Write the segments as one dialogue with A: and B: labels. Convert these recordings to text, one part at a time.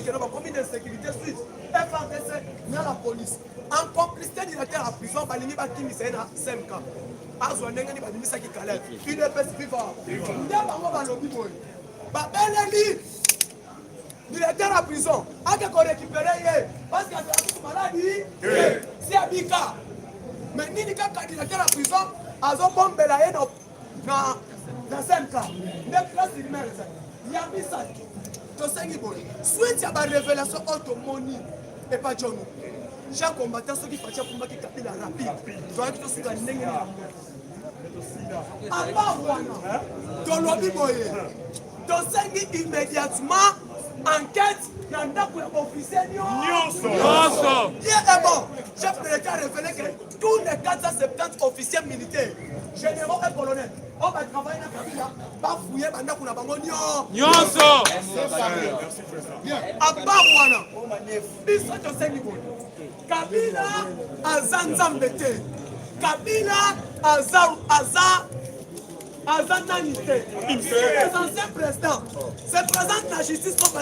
A: qu'il y a commis de sécurité suite. FRDC, mais la police. En complicité directeur à prison, Balini Bakimi, c'est un SMK. Azouanengani Balini Saki Kalef. Une épaisse vivant. D'abord, on va lobby boy. Babeleli, directeur à prison. A qu'on récupère, parce qu'il y a une maladie. C'est Abika. Mais ni quand directeur à prison, Azo bombe la haine dans SMK. Neuf classes humaines. Il y a mis ça. Soit il y a une révélation automoni et pas John. Chaque combattant, ceux qui font combat qui capte la rapide. Soit qui sont gagnés. À part voilà, dans le lobby boy, dans immédiatement enquête dans le officiel. Non. Il est bon. Chef de l'État a révélé que tous les 470 officiers militaires, généraux et colonels, on va travailler dans la Kabila, va fouiller dans la Kabila. À part voilà, ils sont au Sénégal. Kabila a Zanzambete. Kabila a Zananité. Les anciens présidents se présentent la justice comme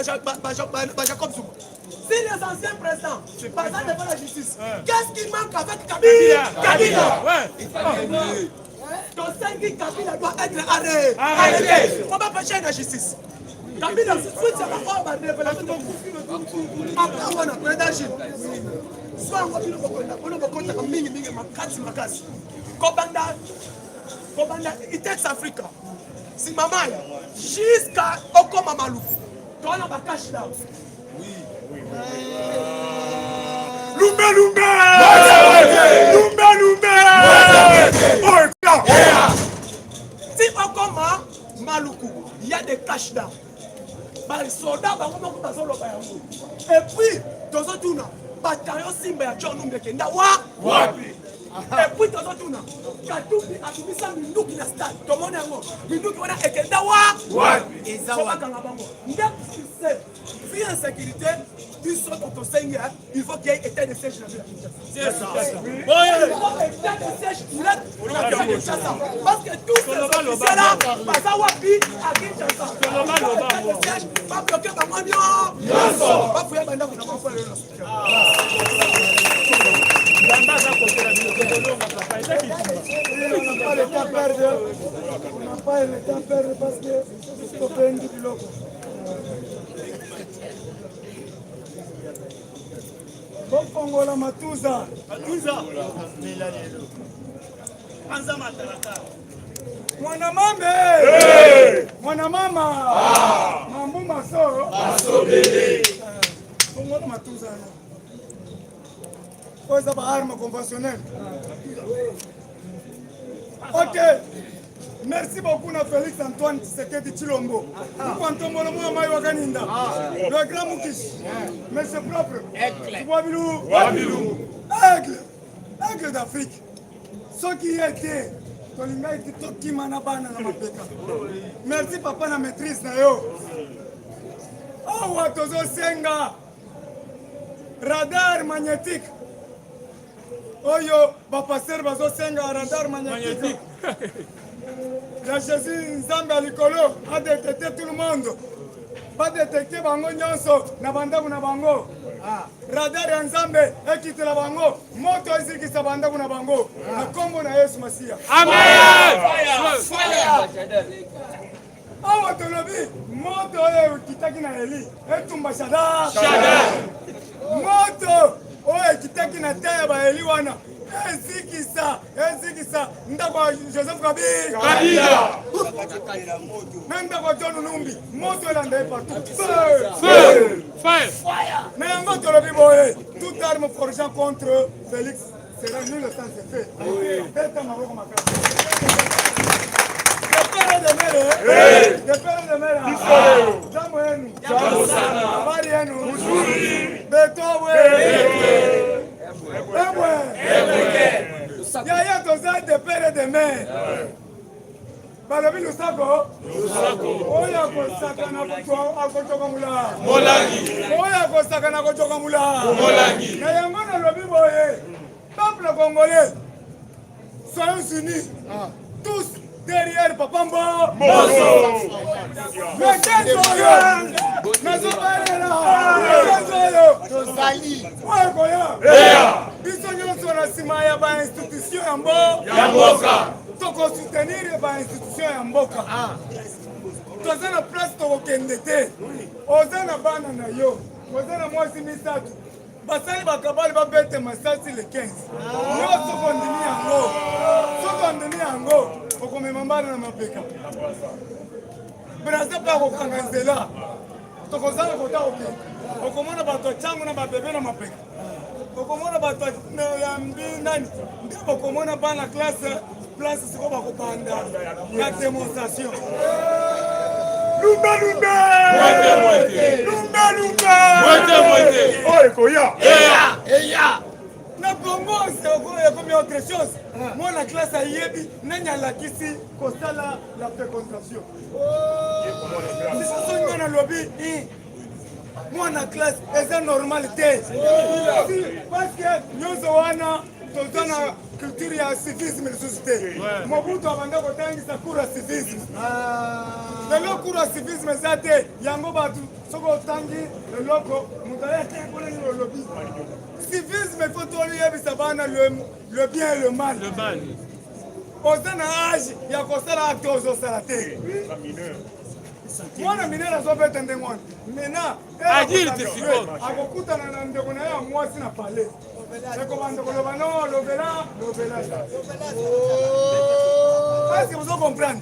A: Jacob Zouk. Si les anciens présidents se présentent devant la justice, qu'est-ce qui manque avec Kabila? Donc, Kabila doit être arrêté. On va pêcher la justice. Kabila, c'est la révélation. Après, on a pris d'agir. Soit on va compter comme mingi makasi. Kobanda, Itex Africa. Si maman, jusqu'à Okoma Malou. Quand on va cacher là. Lumbe. Si Okoma Maloukou, il y a des caches là. Les soldats, et puis, dans un tournant, bataillon Simba ya John Mbekenda wapi? Et puis dans un tournant, Katumbi a mis ça Minduki na stade. Tout le monde est mort. Minduki wana ekenda wapi? Ezawa kangabango. Ndep c'est vie en sécurité, ils sont dans ton Seigneur, il faut qu'il y ait état de siège dans la ville. C'est ça. Il faut état de siège direct. Parce que tous ces officiers là, pas à wapi, à Kinshasa. État de siège, pas bloqué par moi, non. Pas fouiller maintenant qu'on a pas fait le on n'a pas le temps perdre parce que c'est au pays du bloc. Bon Congo la Matuza. Mwana mama. Mambu maso. Congo la Matuza. Coisa para arma conventionnelle. Ok. Merci beaucoup à Félix Antoine Tshisekedi Chilombo. Nous comptons le Maï Waganinda. Le grand Moukish. Monsieur propre. Wabilou. Aigle d'Afrique. Ceux qui étaient. Merci papa na maîtrise na yo. Oh watozo senga. Radar magnétique. Oyo, passer bazo senga radar magnétique. La Jésus Nzambe à l'icolo a détecté tout le monde. Pas détecté bango nyonso na bandabu na bango. Radar ya Nzambe ekite la bango. Moto eziki sa bandabu na bango. Na kombo na Yesu Masia. Amen. Fire. Awa tolobi moto oyo kitaki na Eli. Etumba shada. Moto oyo kitaki na taya ba Eli wana. Ezikisa ndakwa Joseph Kabila ndakwa John Numbi moto elanda partout fire mais yango tolobi boye toute arme forgeant contre Félix sera nul le temps c'est fait beta maboko makasi de pere de mere jambo yenu habari yenu beto Yaya toza de pere de mer. Balobi lusako. Oya kosaka na kochoka mula. Oya kosaka na kochoka mula. Na yango na lobi boye. Peuple congolais. Soyons unis. Tous derrière Papa Mbo. Mais qu'est-ce que
B: Ouais, Goya. Biso nyonso na nsima ya ba institution ya mboka. Toko soutenir ba institution ya mboka. Toza na place tokokende te. Oza na bana na yo. Oza na mwasi misatu. Basali bakabali babete masasi le 15. Yo soko ndimi yango. Soko ndimi yango. Okomema mbana na mapeka. Braza pa kokanga nzela. Tokozala kota oke. Okomona bato changu na babebe na mapeka. Okomona bato ya mbindani. Ndipo okomona bana classe place siko bakopanda ya démonstration. Lumba oh ekoya eya na Congo c'est comme autre chose. Moi la classe a yebi nanya la kisi kosala la fécondation. C'est ça qu'on a lobby. Moi la classe est normalité. Parce que nous wana tozana culture ya civisme le société. Mobutu abanda kotangisa kura civisme. Lelo kura civisme zate yango batu soko tangi leloko mutaya te kole ni lobby. Civisme faut toli yebisa bana le bien et le mal. Le mal. Ozana âge ya kosala acte ozosala te. Mwana minera zobeta ndengwana. Mena adulte siko. Akokutana na ndeko na ya mwasi na palais. Eko bande koloba no lobela. Parce que vous comprenez.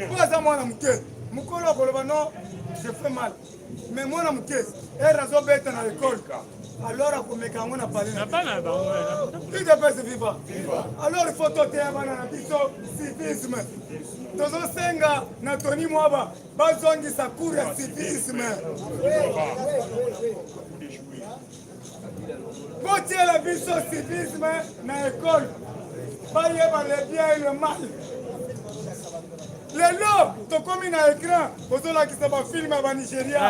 B: Pourquoi ça mwana muke? Mukolo koloba no je fais mal. Mais mwana muke era zobeta na l'école. Alors akomeka ngona palais. Na bana ba ngona. Il doit se vivre. Alors il faut toter bana na biso civisme. Tozo senga na Tony Mwaba bazongisa cours ya civisme. Botier la biso civisme na école. Bayeba le bien et le mal. Lelo tokomi na écran ozolakisa bafilme ya Nigeria.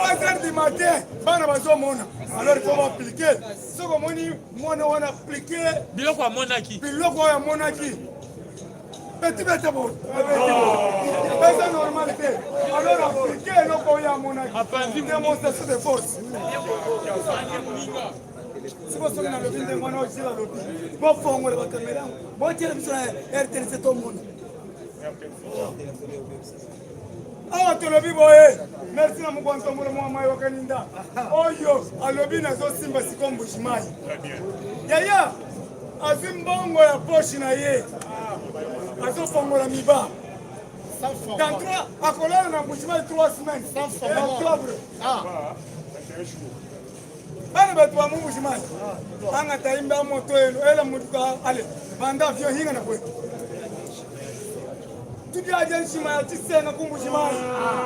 B: 3h du matin bana bazomona. Alors il faut appliquer. Soko moni mwana wana appliquer biloko ya monaki. Biloko ya monaki. Petit bête bon. C'est normalité. Alors appliquer loko ya monaki. Démonstration de force. Si vous avez un lobby, vous avez un lobby. Vous fongez la caméra. Vous avez un RTC tout le monde. Ah, tu lobby boy. Merci à mon bon tomo le moi mayo kaninda. Oh yo, a lobby na zo simba sikombo shimai. Yaya, azimbongo ya poche na ye. Azo fongo la miba. Dans 3 à colère na bushimai 3 semaines. Octobre. Ah. Bana batu wa Mungu shimani. Anga taimba moto eno ela mutuka ale. Banda vyo hinga na kwetu. Tudi aje shima ya tisenga kumbu shimani.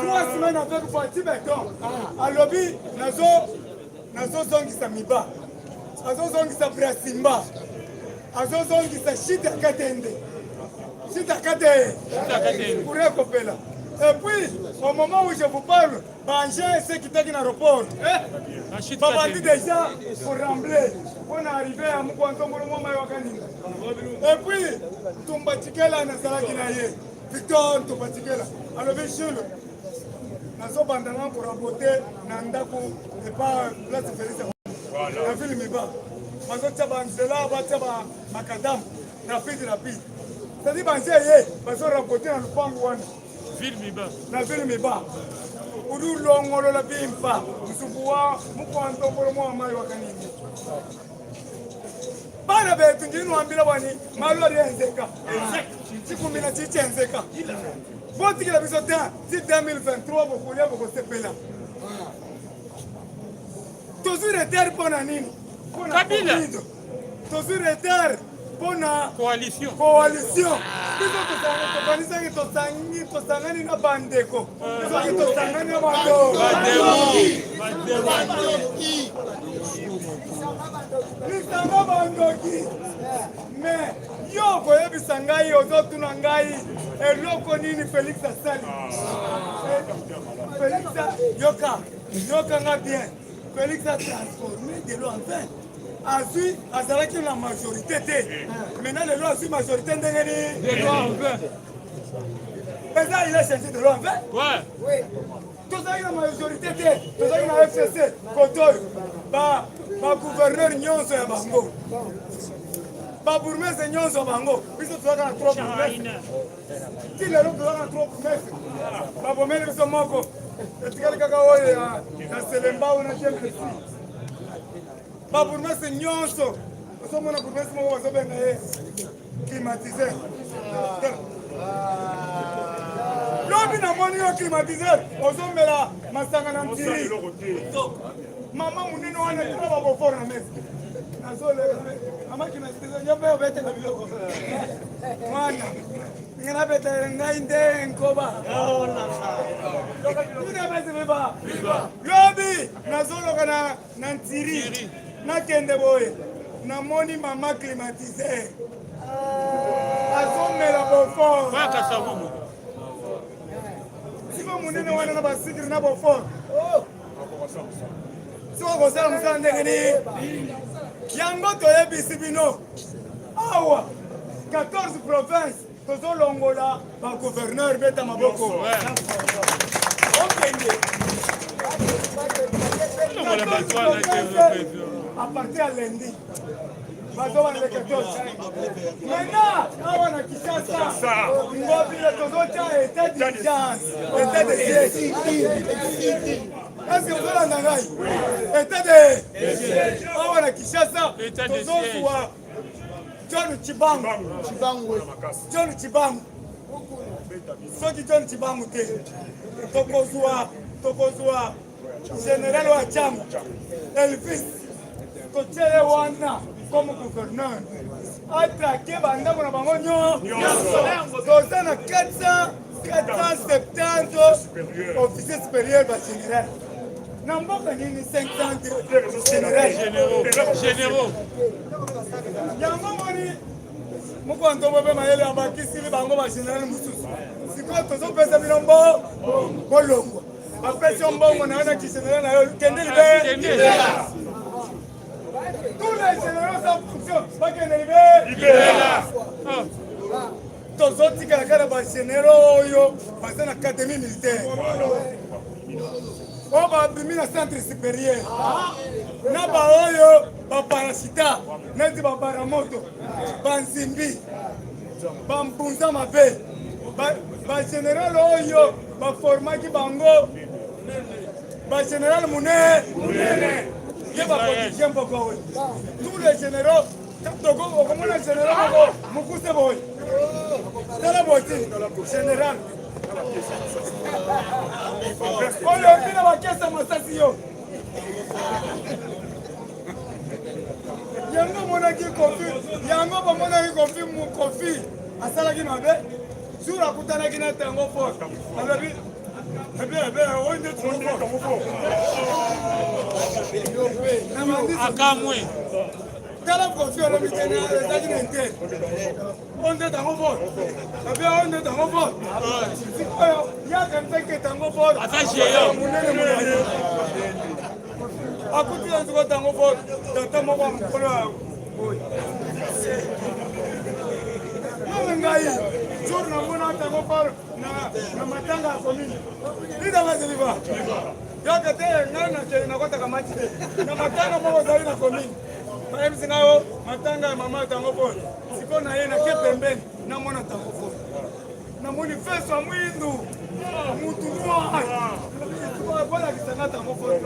B: 3 semaines avec parti béton. Alobi nazo zongisa miba. Azo zongisa brasimba. Azo zongisa shita katende. Shita katende. Pour recopela. Et puis, au moment où je vous parle, Bangé, ceux qui étaient dans l'aéroport, Papa dit déjà pour rembler, on est arrivé à Moukwanto, et puis, Tumbatikela n'a pas dit Victor Tumbatikela. Alors, bien sûr, nous sommes bandana pour rapporter Nandako et pas place Félix. La ville n'est pas. Parce que Banzela, Bataba, Macadam, rapide. C'est-à-dire, Bangé, parce qu'on rapporte dans le Pangouane. Na ville miba udu longolo la bimpa msubuwa mukwanto ngolo amayi wakanini bana betu ndinu ambila bwani malori enzeka chikumina chichenzeka boti kila bisota si 2023 bokulia bokosepela toujours retard pona nini Kabila toujours retard pona coalition biso tosangani na bandeko tosangani na bandoki mais yo koyebisa ngai ozotuna ngai eloko nini Félix asali Félix yoka nga bien Félix a transformé de l'eau en vin. Azui, azalaki la majorité. Maintenant, le loi azui majorité ndengeni. De l'eau en vin. Mais ça, il a changé de l'eau en vin. Ouais. Oui. Tout ça, il a majorité. Tout ça, il a chasser kotoyo ba gouverneur nyonso ya bango ba bourgmestre nyonso ya bango biso tozalaka na 3 bourgmestre ti lelo tozalaka na 3 bourgmestre babomeli biso moko etikali kaka oyo ya selembao na jemesi ba bourgmestre nyonso ozomona bourgmestre moko bazobenga ye climatiseur lobi namoni yo climatiseur ozomela masanga na ntiri mama munene wana tina baboforo na mesa nazolela mama climatiseur yo mpe obetela biloko mwana ninga nabetela ngai nde nkoba tunabesebeba lobi nazoloka na ntiri nakende boye namoni mama climatiseur azomela boforo siko munene wana na basikiri na boforo siko kosala mosala ndenge nini yango toyebisi bino awa 14 province tozolongola bagouverneur beta maboko okende à partir ya lundi bazobana le 14 maintenant awa na Kinshasa ngobile tozotya état d'urgence état de siège est-ce que ozolanda ngai état de awa na Kinshasa tozosuwa John Chibangu soki John Chibangu te tokozwa général wa Tchangu Elvis totie ye wana comme gouverneur atrake bandako na bango nyonso toza na 470 officier supérieur bagénéral na mboka nini 500 généraux yango moni moko ntombo mpe mayele abakisili bango bagénéral mosusu sikoyo tozopesa bino bolongwa bapesi yo mbongo na yo na kigénéral na yo kende libela tous les généraux sans fonction bakende libela tozotikala kaka bagénéraux oyo baza na académie militaire oyo babimi na centre supérieur na baoyo baparasita neti babaramoto banzimbi bambunza mabe bagénéral oyo baformaki bango bagénéral munene ye bapoliticien mpoko oyo tous les généraux okomona général moko mokuse boye tala boti général oyo obina bakesa masasi yo yango monaki kofi yango bamonaki kofi asalaki mabe jour akutanaki na tango fort alobi oyo nde akamwe tala kofi olobi tene ezaki na intere oyo nde tango fort abe oyo nde tango fort sikoyo yakanisaki tango fort munene monaye akutila nziko tango fort tata moko ya mokolo ya boye nome ngai jour namona tango fort na matanga ya komine lidangaziliva yoke te ngai nakeli nakotaka mati te na matanga moko ozali na komine bayebisi ngayo matanga ya mama tango fort sikoyo na ye nake pembeni namona tango fort namoni feso ya mwindu mutu noir bolakisanga tango fort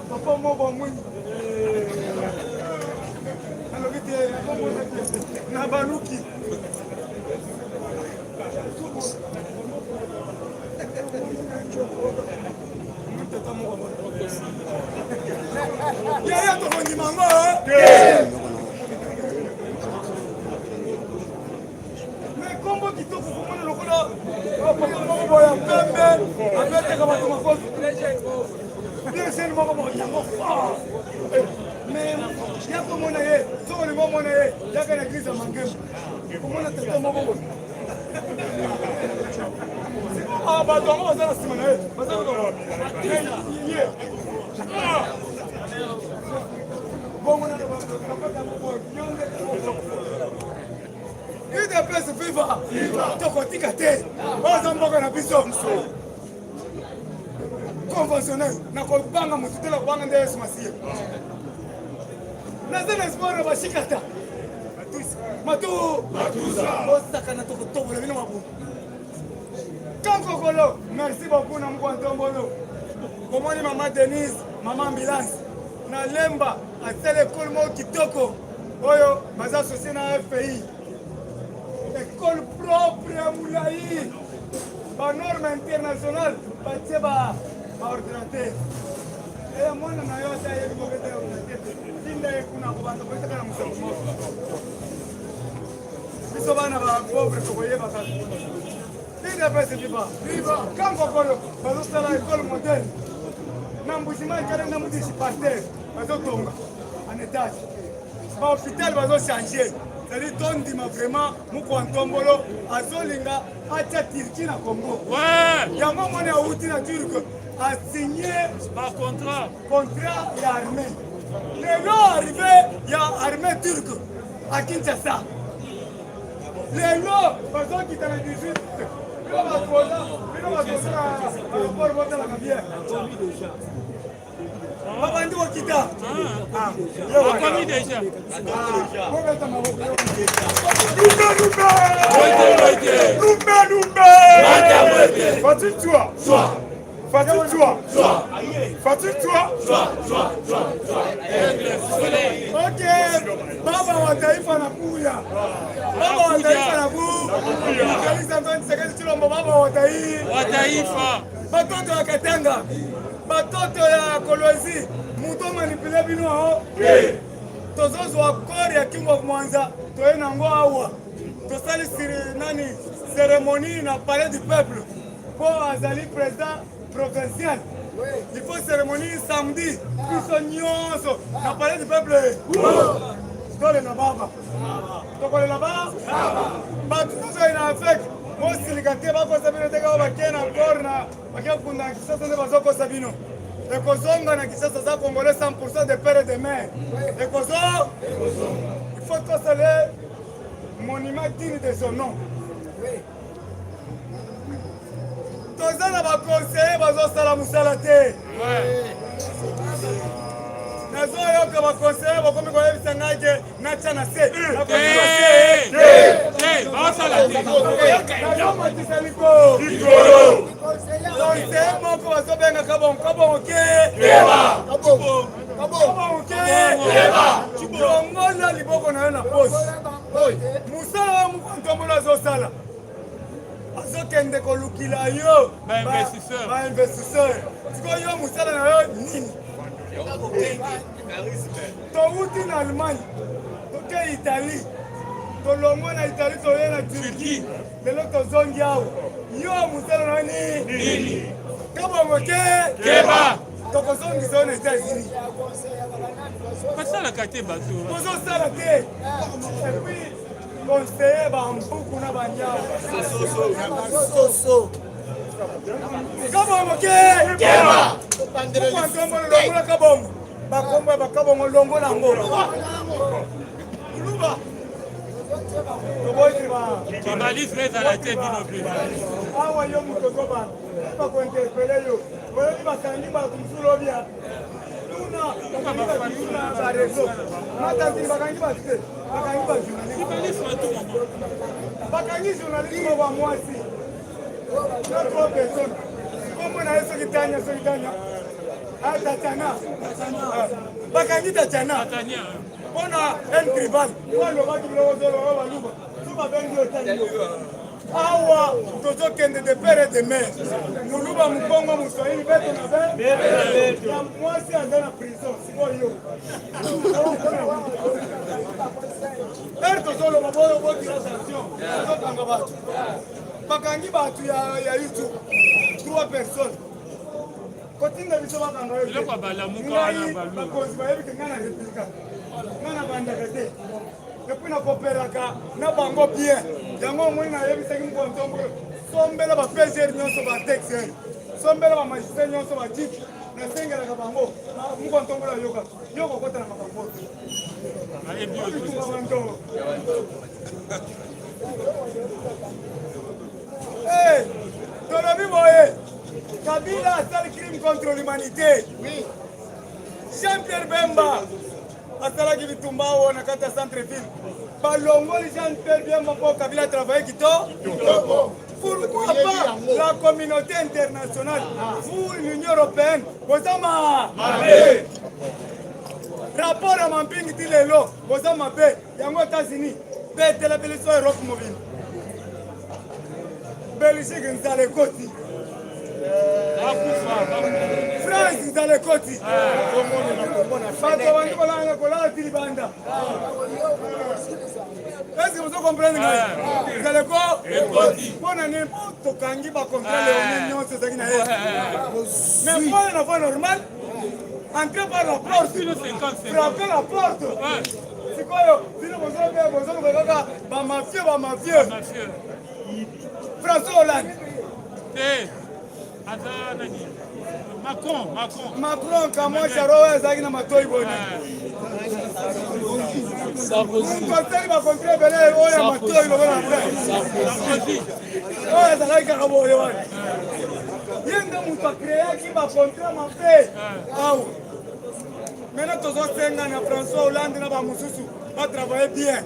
B: papa moko mwindu alobi te na baluki yaya tokondimango kombo kitoko komona lokola papa moko boya pembe abeteka bato makofi bieseni moko boya yango mais yakomona ye soko lingo omona ye yaka na eglise ya mangemu komona tete moko boye bato yango baza na nsima na ye baza ye bongo na UDPS viva tokotika te oza mboka na biso conventionnel na kobanga motu te na kobanga nde yesu masiye naza na espoir na bashikata matu osakana tokotobola bino mabu kankokolo merci beaucoup na moko ntombolo komoni mama Denise mama ambulance na lemba asala ekole moko kitoko oyo baza asocie na FPI école propre ya molai banorme internationale batie baordinateur eya mwana na yo ata yebi mokete ya ordinateur tinda ye kuna kobanda koyetaka na mosango moko biso bana bapauvre tokoyebaka UDPS viva kankokolo bazosala école moderne na mbujima ekale na mudisi parterre bazotonga en étage bahôpital bazochange c'est-à-dire tondima vraiment moko ntombolo azolinga atia Turquie na Congo yango moni auti na Turquie asigné contrat ya armée lelo arrivé ya armée turque à Kinshasa lelo bazokita na 18 bino bakoza aéroport botalaka bien babandi kokita
C: Akomi déjà.
B: Ok, baba wa taifa na kuya. Baba wa taifa na kuya. Kalisa Antoine Tshisekedi Tshilombo baba wa taifa. Batoto ya Katanga. Batoto ya Kolwezi. Muto manipule bino ho. Tozozwa kori ya Kimbo Mwanza. Toye nango awa. Tosali nani cérémonie na palais du peuple. Pour azali président provincial. Il faut cérémonie samedi. Biso nyonso na palais du peuple. Tole na baba. Tokole na baba. Batu tozo ina affect. Mosilika te bakosa bino te ka bakena encore na bakia kunda Kisasa nde bazokosa bino. Ekozonga na Kisasa za Congolais 100% de père et de mère. Ekozo. Il faut tosaler monument digne de son nom. Toza na baconseiller bazosala musala te. Nazoyoka baconseiller bakomi koyebisa ngai ke natya na se. Nazomatisa liko. Conseiller moko bazobenga kabongo ke. Kabongo ke. Longola liboko na yo na poche. Musala wa mukontombola azosala. Azokende kolukila yo bainvestisseur sikoyo yo musala na yo nini touti na Allemagne toke Italie tolongo na Italie toye na Turquie lelo tozongi awa yo musala na yo nini kabongo keba tokozongisa yo na États-Unis kozosala te epuis conseiller bambuku na banyawa kabongo keba mukontombolo longola kabongo bakombo bakabongo longola yango luba awa yo moto ozobana bakointerpele yo oyebi bakangi bato mosulobia tuna barezo matantini bakangi bato te bakangi bakangi journaliste moko ya mwasi notre personne kombo na ye soki tanya Tatiana bakangi Tatiana mpona un tribal po alobaki biloko ozoloba baluba so babengi yo tani awa tozokende de père et de mère moluba mokongo moswahili beto na be ya mwasi aza na prison sikoyo ere tozoloba botira sanction tozokanga bato bakangi bato ya YouTube 3 personnes kotinda biso bakanga yo ngai bakonzi bayebike ngai na républika ngai na bandaka te epui nakoperaka na bango bien yango omoi nayebisaki mokontombolo sombela bapgr nyonso batexer sombela bamagistrat nyonso batiki nasengelaka bango mokontombolo ayoka yo kokota na makambo te bitunga banto Tolobi boye, Kabila a fait le crime contre l'humanité. Oui. Jean-Pierre Bemba a fait la Bitumba ou na kata centre-ville. Balongoli Jean-Pierre Bemba pour Kabila travailler qui pourquoi pas la communauté internationale, vous l'Union européenne, vous avez rapport à Mamping Tilelo, vous avez les États-Unis, vous avez la Europe mobile. Belgique, vous avez les côtés. France, vous avez les côtés. Est-ce que vous comprenez? Vous allez quoi? Pour n'importe qui va contrôler l'union, c'est ça qui n'a pas. Mais pour une affaire normale, entrez par la porte, frappez la porte. C'est quoi? Si vous avez mafieux. François Hollande. Macron, comment Charoua Zagina Matoy Boni. Vous conseil va contrer Belé, Oya Matoy Boni. Oya Zagina Karabo Yohan. Yenda Mouta créé qui va contrer Mafé. Maintenant, tous les gens François Hollande va travailler bien.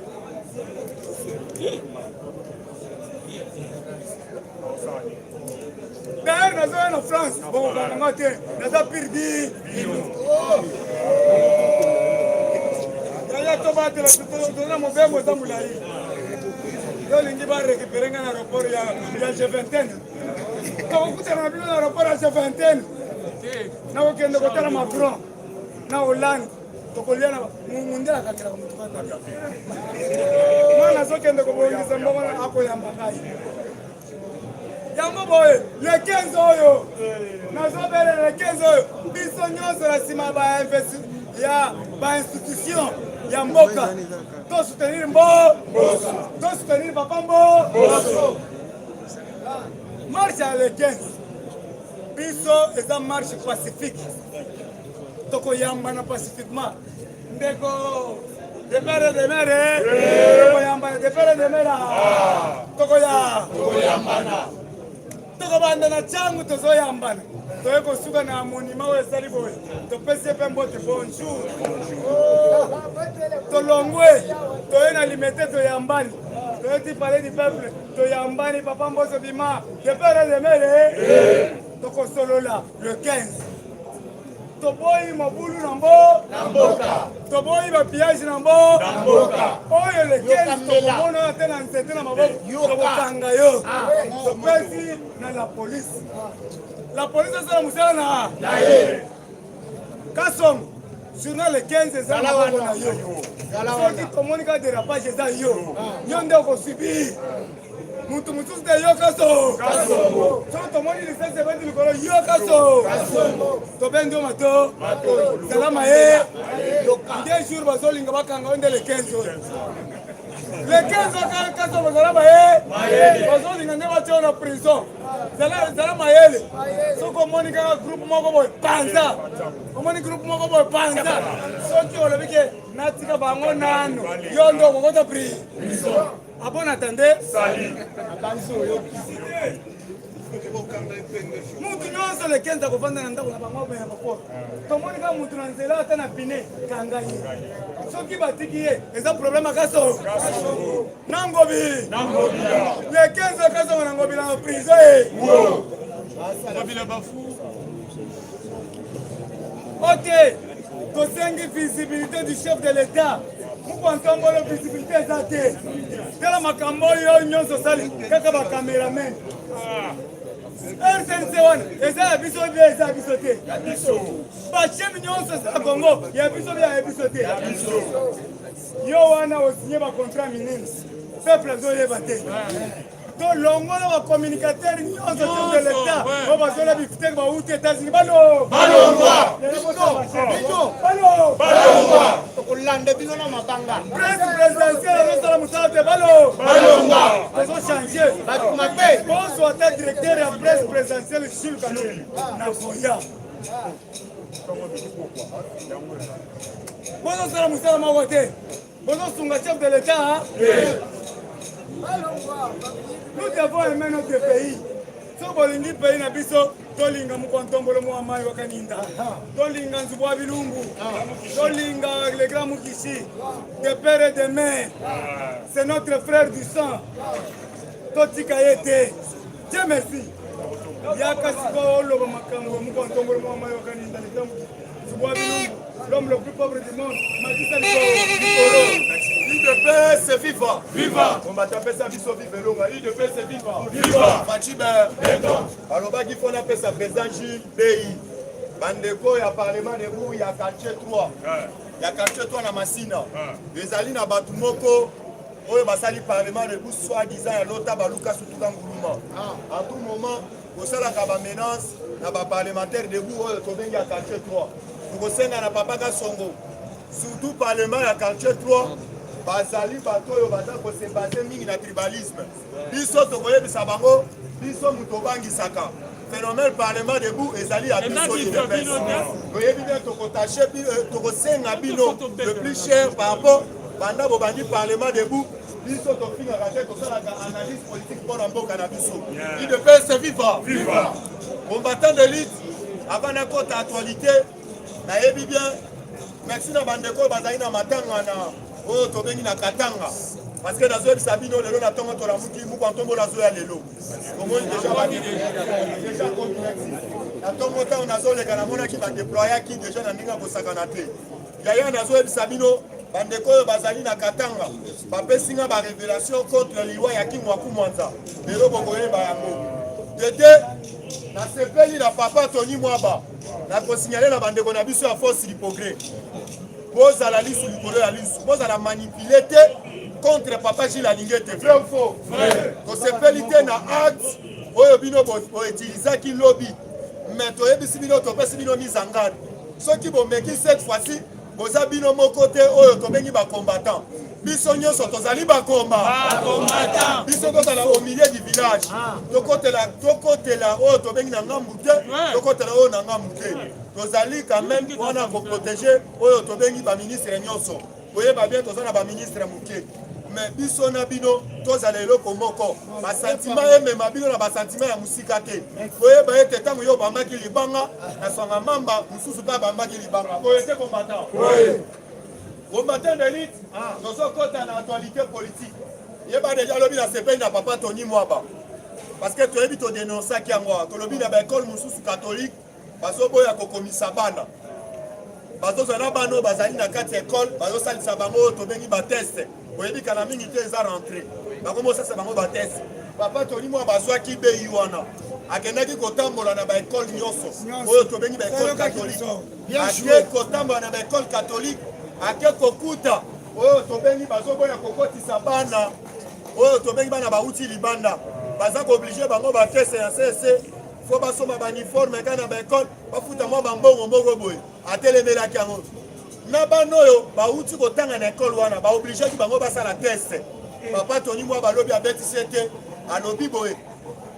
B: D'ailleurs, nous sommes en France. Bon, on va mater. Nous avons perdu. récupérer un aéroport il y a G20. Quand vous avez un aéroport à G20, nous avons Macron, nous avons Hollande. Yango boy, le 15 oyo. Nazobele le 15 oyo. Biso nyonso la sima ba institution ya mboka. To soutenir Mboso. To soutenir Papa Mboso. Marche à le 15. Biso eza marche pacifique. Toko yambana pacifiquement. Ndeko Depere de mere. Toko yambana depere de mera. Toko yambana. Tokobanda na changu tozoyambana toyeko suka na monima we saliboy topese pe mbote bonjour tolongwe toyena limete toyambani toyeti parler du peuple toyambani Papa Mboso bima depere de mere tokosolola le 15 toboyi mabulu na mboka toboyi ba piage na mboka oyo le 15 tokomona tena nsete na maboko tokokanga yo topesi na la police asala musala na ye kasom journal le 15 eza maboko na yo soki tomoni ka dérapage eza yo yo nde okosubir mutu mususu te yo kaso soki tomoni lisese ebeti likolo yo kaso tobendi yo mato salama ye 2 jours bazolinga bakanga yo nde le 15 oyo le 15 kaso bazala maye bazolinga nde batyo na prison zala mayele soki omoni kaka groupe moko boye panza omoni groupe moko boye panza soki olobi ke natika bango nano yo nde okokota prison. Ah bon, attendez. Salut. Mutu nyonso le 15 akovanda na ndako na bango ya bakoko. Tomoni ka mutu na nzela ata na pine kangai. Soki batiki ye, eza problème akaso. Nangobi. Le 15 akaso na ngobi na prison e. Ngobi la bafu. OK. Tosengi visibilité du chef de l'État. Pourquoi on la visibilité exacte? Tela makambo yo nyonso sali kaka ba cameraman. RCC wana eza biso bien eza biso te. Ba chaîne nyonso sa Congo ya biso bien ya biso te. Yo wana osigné ba contrat minime. Peuple zo yeba te. To longola ba communicateur nyonso de l'État. Ba bazola biftek ba uti États-Unis balo. Lande biso na mabanga presse présidentielle na musate balo ils changer bonso ata directeur ya presse présidentielle Jules Kanouki na Boya bozo sala musala moko te bozo sunga chef de l'État Nous devons aimer notre pays. Si vous voulez un pays, tolinga mukontombolo muamai wakaninda, tolinga nzubwa bilungu, tolinga les grands mukishi, de père et de mère. C'est notre frère du sang. Totika yete. Dieu merci. Yaka siko loba makambo mukontombolo muamai wakaninda, l'homme le plus pauvre du monde.
D: UDPS c'est viva. Viva. On va taper ça biso viva. UDPS c'est viva. Viva. Machibe. Alors bah qu'il faut appeler ça président Gilles Pays. Bandeko ya parlement de Bou ya quartier 3. Ya quartier 3 na Masina. Les alliés na Batumoko. Oyo basali parlement de Bou soi-disant ya lota baluka surtout dans Nguluma. À tout moment, au sala ka ba menace na ba parlementaire de Bou oyo tobengi ya quartier 3. Pour senga na papa ka songo. Surtout parlement ya quartier 3. Bazali bato yo baza ko se baser mingi na tribalisme. Biso to koye bisabango, biso mutobangi saka. Phénomène parlement debout ezali à biso UDPS. Koye bien to ko tacher to ko senga bino le plus cher par rapport banda bo bandi parlement debout. Biso to finga raté to sala analyse politique pour mboka na biso. UDPS c'est viva. Viva. Combattant de lutte avant na côté actualité na yebi bien. Merci na bandeko bazali na matanga na oh tobengi na katanga parce que dans Sabino lelo na tongo to la muki mu kwantombo la zoya lelo comment déjà complexe na tongo ta on azo le kana mona ki ba déployer qui déjà na ndinga ko sakana te yaya na zo Sabino bandeko bazali na katanga ba pesinga ba révélation contre liwa ya kimwa kumwanza lelo bokoye ba yango tete na sepeli na papa Tony Mwaba na ko signaler na bandeko na biso ya force du progrès. Vous allez aller sur le colo, vous allez manipuler contre papa Gilles Alingete. Vrai ou faux? Vrai. Donc c'est félité na acte, vous utilisez qui lobby. Mais vous avez bino mise en garde. Ceux qui vont mettre cette fois-ci, vous avez bino mon côté, vous avez des combattants. Biso nyonso tozali ba combat. Biso tozala au milieu du village. Tokote la o to bengi na ngambu te, tokote la o na ngambu te. Tozali quand même on a protéger o to bengi ba ministre nyonso. Boye ba bien tozana ba ministre muke. Mais biso na bino tozala eloko moko. Ba sentiment eme mabino na ba sentiment ya musika te. Boye ba ete tango yo bamba ki libanga na songa mamba mususu ba bamba ki libanga. Boye te combattant. Oui. Combattant d'élite, nous sommes contre l'actualité politique. Il y a déjà lobby dans ce pays, papa Tony Mwaba. Parce que tu as dit que tu dénonces ça qui est moi. Tu as lobby dans l'école catholique, parce que tu as commis ça. Parce que tu as dit dans 4 écoles, parce que tu as dit que tu as test. Tu as dit que tu as rentré. Comment ça, c'est un test? Papa Tony Mwaba, tu as dit que tu as akendaki kotambola na ba école nyonso oyo tobengi ba école catholique ake kotambola na ba école catholique ake kokuta oyo tobengi bazoboya kokotisa bana oyo tobengi bana bauti libanda baza kooblige bango batese ya CC fo basomba baniforme kaka na ba école bafuta mwa bambongo moko boye atelemelaki yango na bana oyo bauti kotanga na école wana baobligeki bango basala teste papa Tony Mwaba balobi abetisi ete alobi boye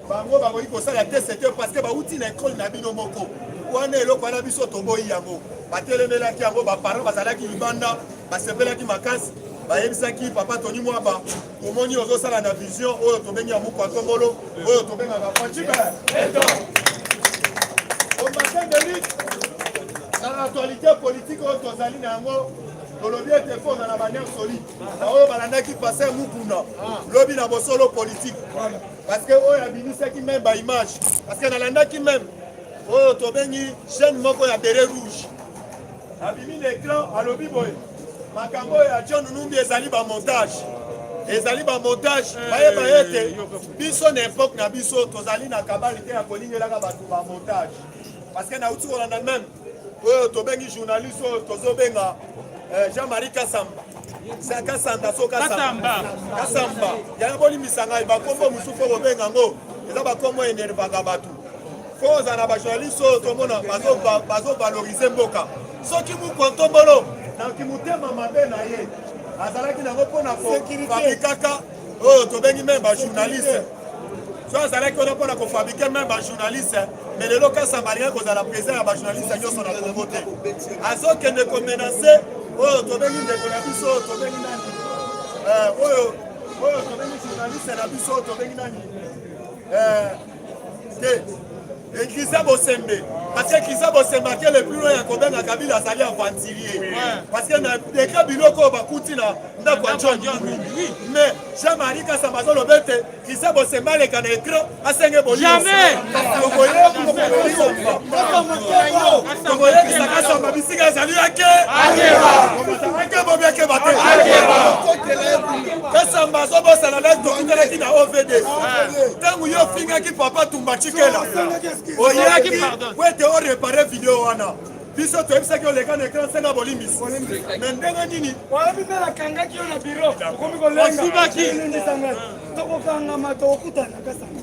D: bango bakoki kosala te c'était parce que bauti na école na bino moko wana eloko wana biso toboyi yango batelemelaki yango baparent bazalaki libanda basepelaki makasi bayebisaki papa Tony Mwaba omoni ozosala na vision oyo tobengi ya moko atombolo oyo tobengaka Fachibe au matin de lutte na actualité politique oyo tozali na yango tolobi ete fo na banière solide oyo balandaki passe mukunda lobi na bosolo politique parce que oyo abinisaki même ba image parce que nalandaki même oyo tobengi chaîne moko ya beret rouge abimi l'écran alobi boye makambo ya John Numbi ezali ba montage bayeba ete biso na époque na biso tozali na kabalité ya kolingelaka bato ba montage parce que na uti kolanda même oyo tobengi journaliste oyo tozobenga Jean-Marie Kasamba Kasamba yana bolimbisa ngai bakombo mosusu kobenga ngo eza bakombo enervaka bato fo ozala bajournaliste oyo tomona bazovalorize mboka soki mukontombolo na kimutema mabe na ye azalaki nango mpona kofabikaka oyo tobengi meme bajournaliste so azalaki wana mpona kofabike meme bajournaliste mais lelo Kasamba alingi kozala président ya bajournaliste nyonso na Kongo te azokende komenase oyo tobengi ndeko na biso oyo tobengi nani oyo tobengi journaliste na biso tobengi nani Krista Bosembe. Parce que Krista Bosembe qui est le plus loin à Kobenga Kabila Azali aventurier. Parce que dans les cas biloko bakuti na ndako John. Mais Jean-Marie Kasamazo Lobete, Krista Bosembe le kana écran a senge boli. Jamais. Togoye Krista Kasamba bisika Azali ake. Ake bobia ke bate. Kasamba zo bosa na lek dokitela ki na OVD. Tangu yo finga ki papa tumbachikela. Oyaki wete o réparer vidéo wana biso toyebisaki oleka na écran senga bolimbisi me ndenge nini
B: oyebisala kangaki yo na biro okomi kolengaki tokokangama tokokutana kasamba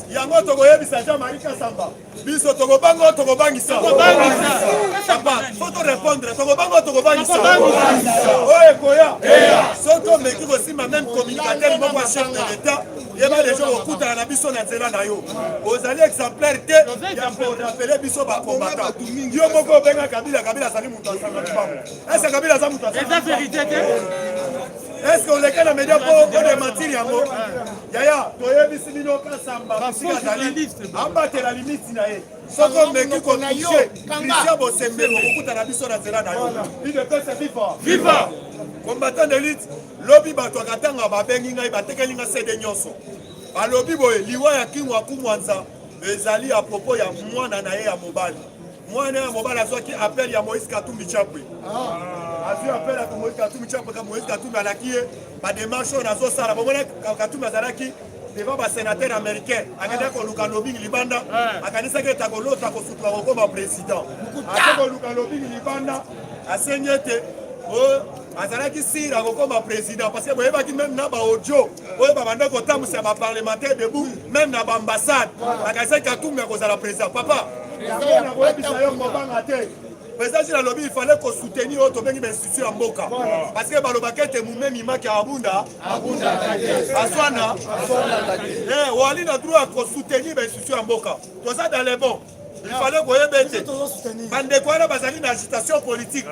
D: yango tokoyebisa Jean-Marie Kasamba biso tokobango tokobangisa fo torépondre tokobango tokobangisa oyo ekoya soki omeki kosimba même communicateur moko ya chef de l'état yeba les gens okutana na biso na nzela na yo ozali exemplaire te ya koapele biso bakombata yo moko obenga Kabila azali moto asanga libango ese Kabila aza moto asanga est-ce que oleka na média mpo odematiri yango yaya toyebisi bino Kasamba bisika azali abatela limiti na ye soki omeki kotushe Christian Bosembe okokutana biso na nzela na yo idepese viva combattant d'élite lobi bato akatanga babengi ngai batekeli nga sede nyonso balobi boye liwa ya kingwa kumwanza ezali a propos ya mwana na ye ya mobali mwana ya mobali azwaki appel ya Moïse Katumbi Chapwe azwi appel ya Moïse Katumbi Chapwe ka Moïse Katumbi alaki ye badémarche oyo nazosala bomona Katumbi azalaki devant basénateur américain akende koluka lobing libanda akanisaki ete akolota kosutuka kokoma président ate koluka lobing libanda asengi ete azalaki sire akokoma président parce que boyebaki même na baaudio oyo babanda kotambwisa baparlementaire debout même na baambassade akanisaki Katumbi akozala président papa nakoyebisa yo mobanga te président jina lobi il fallait kosoutenir oyo tobengi bainstitution ya mboka parce que balobaki ete mumemi maki ya abunda aswana wali na droit ya kosoutenir bainstitution ya mboka toza dans les bons il fallait koyeba ete bandeko wana bazali na agitation politique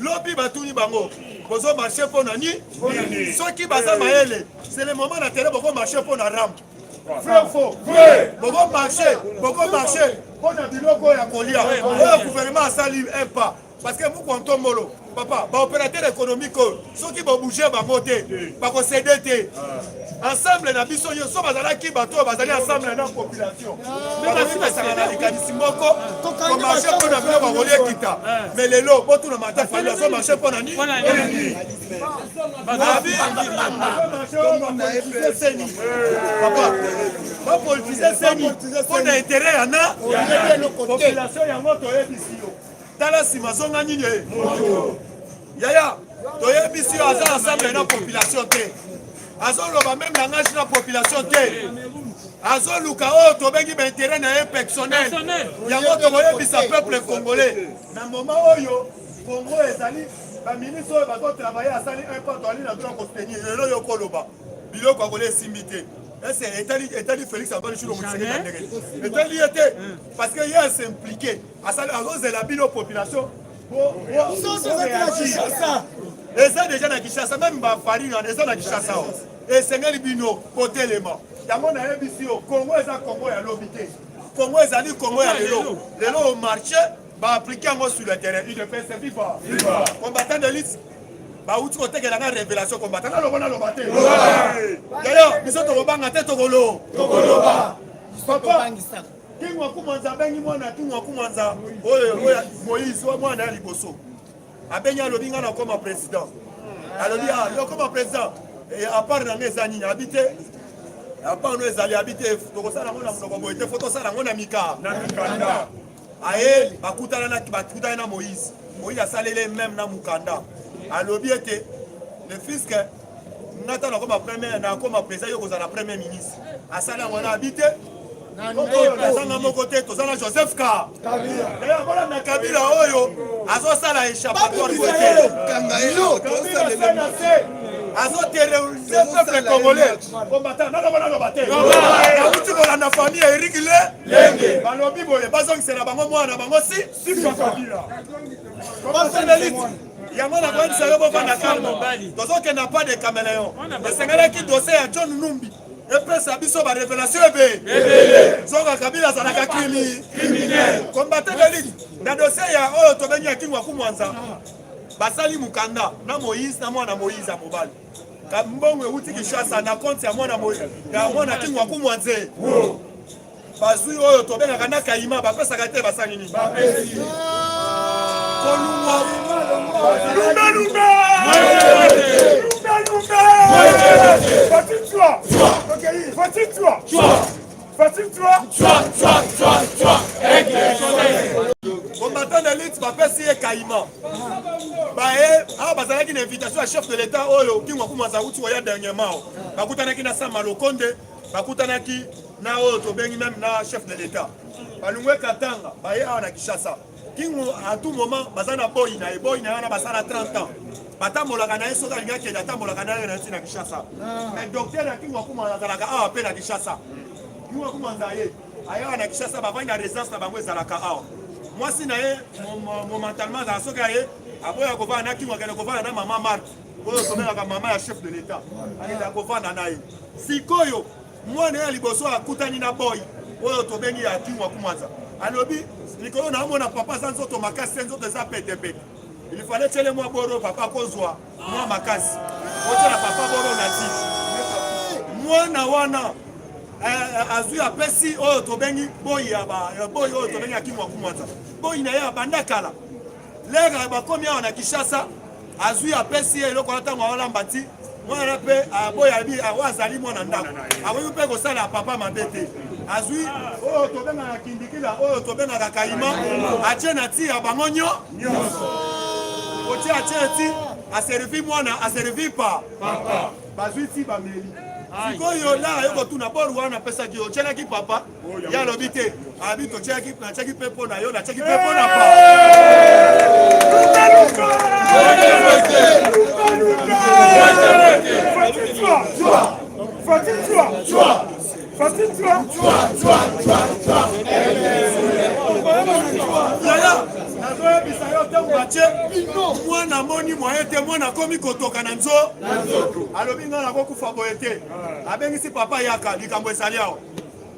D: lobi batuni bango bozo marché mpo na ni soki baza mayele c'est le moment na tele boko marché mpo na rampe vrai faux boko marché mpo na biloko ya kolia oyo gouvernement asali un pas parce que mukonto molo papa baopérateur économique oyo soki bobouge bango te bakosede te ensemble na biso nyonso bazalaki bato oyo bazali ensemble na population bakosipesaka na likanisi moko komarche mpo na bino bakolia ekita mais lelo botuna matafali azomarche mpo na nini bapolitize seni mpo na intere yana population yango toyebisi yo tala nsima zonga nini yaya toyebisi yo aza ensemble na population te azoloba meme langage na population te azoluka oyo tobengi baintere na ye personnel yango tokoyebisa peuple congolais na moment oyo Congo ezali baministre oyo bazotravaille asali un pas toali na droit kostenir lelo yo koloba biloko akole esimbi te ese etali Félix Antoine Tshilombo Tshisekedi na ndenge etali ye te parce que ye asimpliqué azozela bino population eza déjà na Kinshasa même bafarine eza na Kinshasa esengeli bino kotelema yango nayebisi yo Congo eza Congo ya lobi te Congo ezali Congo ya lelo au marché baapplike yango sur le terrain UDPS viva combattant de lutte bauti kotekela nga révélation combattant naloba naloba te d'ailleurs biso tokobanga te tokoloba papa kingwa kumanza abengi mwana kingwa kumanza oyo Moïse mwana ya liboso abengi alobi nga na koma président alobi yo koma président à part na nga eza nini habite à part no ezali habite tokosala yango na monoko boye te fo tosala yango na mikanda aye bakutana na Moïse asalele même na mukanda alobi ete le fils que ngata na koma président yo kozala premier ministre asala yango na habite tozanga moko te tozala Joseph Ka voilà na Kabila oyo azosala échappatoire azoterroriser peuple congolais combattant naloba te nauti kolanda famille ya Eric Lenge balobi boye bazongisela bango mwana bango si Kabila yango na koyebisa yo bovanda calme tozokenda pas de caméléon esengelaki dossier ya John Numbi epesa biso barévélation ebele zoka Kabila azalaka criminel combattant d'élite na dossier ya oyo tobengi ya King Waku Mwanza basali mukanda na Moïse na mwana Moïse ya mobali mbongo euti Kinshasa na compte ya mwana King Waku Mwanza bazwi oyo tobengaka na Kayima bapesaka te basali nini kolungwa combattant d'élite bapesi ye Kayima baye awa bazalaki na invitation ya chef de l'état oyo King Waku Mwanza uti oya dernièrement bakutanaki na Sama Lokonde bakutanaki na oyo tobengi même na chef de l'état balungwe Katanga baye awa na Kinshasa Kingu à tout moment bazana boy na wana basala 30 ans batambolaka na ye soki alingaki kende atambolaka na ye na ntina Kinshasa mais docteur ya King Waku Mwanza azalaka awa mpe na Kinshasa King Waku Mwanza ye aye awa na Kinshasa bavandi na résidence na bango ezalaka awa mwasi na ye momentalement azala soki aye aboya kovanda na King akende kovanda na mama Marc oyo tobengaka mama ya chef de l'état akenda kovanda na ye sikoyo mwana ya liboso akutani na boy oyo tobengi ya King Waku Mwanza alobi likolo na mona papa za nzoto makasi nzoto eza pete il fallait tele mwa boro papa kozwa mwa makasi otela papa boro na ti mwana wana azwi apesi oyo tobengi boy oyo tobengi ya King Waku Mwanza boy na ye abanda kala lega bakomi awa na Kinshasa azwi apesi ye eloko ntango awalamba ti mwana mpe boy abi awa azali mwana ndako akoki mpe kosala papa mabe te azwi oyo tobengaka kindikila oyo tobengaka Kayima atie na ti ya bango nyonso otie atie ti aservi mwana aservi pa bazwi ti bameli sikoyo la yokotuna boru wana apesaki yo otielaki papa ye alobi te abi natiaki mpe mpo na yo natiaki mpe mpo na pa nazoyebisa yo te batie mwana moni moye te mwana komi kotoka na nzo alobi nga nakokufa boye te abengisi papa yaka likambo esali awa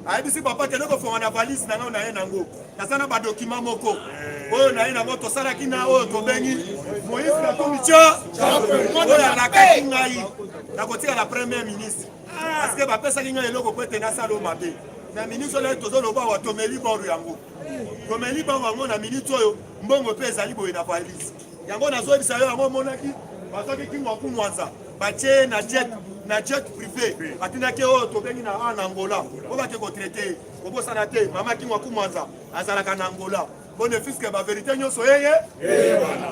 D: ayebisi papa kende kofonga na valise na nga na ye nango naza na badokima moko oyo na ye nango tosalaki na oyo tobengi Moïse Katumbi oyo alakaki ngai nakotika na premier ministre parceke bapesaki ngai eloko po ete nasala o mabe na ministre oyo tozoloba awa tomeli boru yango tomeli bango yango na minute oyo mbongo mpe ezali boye na valise yango nazoyebisa yo yango omonaki bazwaki King Waku Mwanza batie na jet privé batindaki oyo tobengi na Angola oyo bake kotraite kobosana te mama King Waku Mwanza azalaka na Angola bone fiske baverité nyonso yeye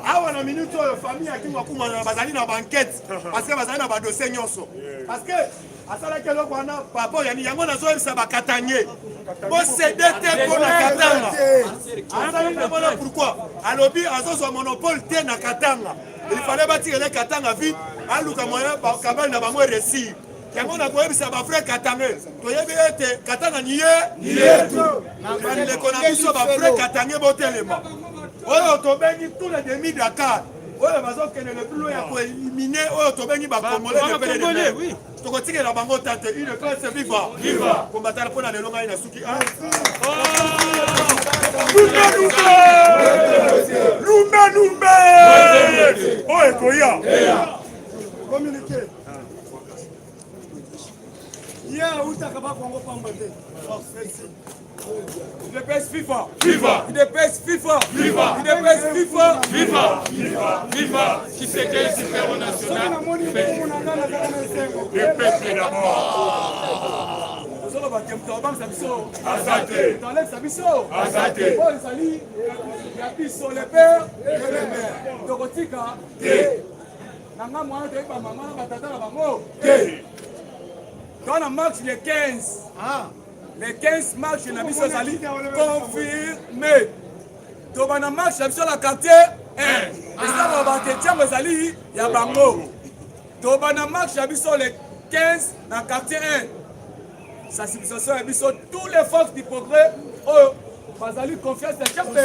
D: awa na minute oyo famille ya King Waku Mwanza bazali na bankete parceke bazali na badossier nyonso parceke asalaki eloko wana papa yani yango nazoyebisa bakatanye bosede te mpo na Katanga azali na mona pourquoi alobi azozwa monopole te na Katanga il fallait batirele Katanga vite aluka moyen bakabali na bango réussir yango nakoyebisa bafrère Katanga toyebi ete Katanga ni yetu bandeko na biso bafrère Katanga botelema oyo tobengi tous les demi Dakar oyo bazokende le plus ya koéliminer oyo tobengi bakongolais de pele tokotikela bango tate une classe viva kombatala mpona lelo ngai na suki lumbe oyo ekoya communiqué
B: ya utaka bakongo pamba te
C: UDPS FIFA. Viva. UDPS FIFA. Viva. UDPS FIFA. Viva. Viva. Viva. Tshisekedi super national. Le peuple d'abord.
A: Solo batemto bang sabiso.
C: Azate.
A: Dans sabiso.
C: Azate.
A: Bon sali. Ya biso le père et le mère. Tokotika. Nanga mwana te ba mama ba tata na bango. Quand on marche le 15. Le 15 mars, je n'ai pas sali confirmé. Donc, on a marché sur la quartier 1. Et ça, on va te dire, il y a Bango. Donc, on a marché sur le 15 dans le quartier 1. Ça, c'est tous les forces du progrès.
C: bazali confiance ya chef de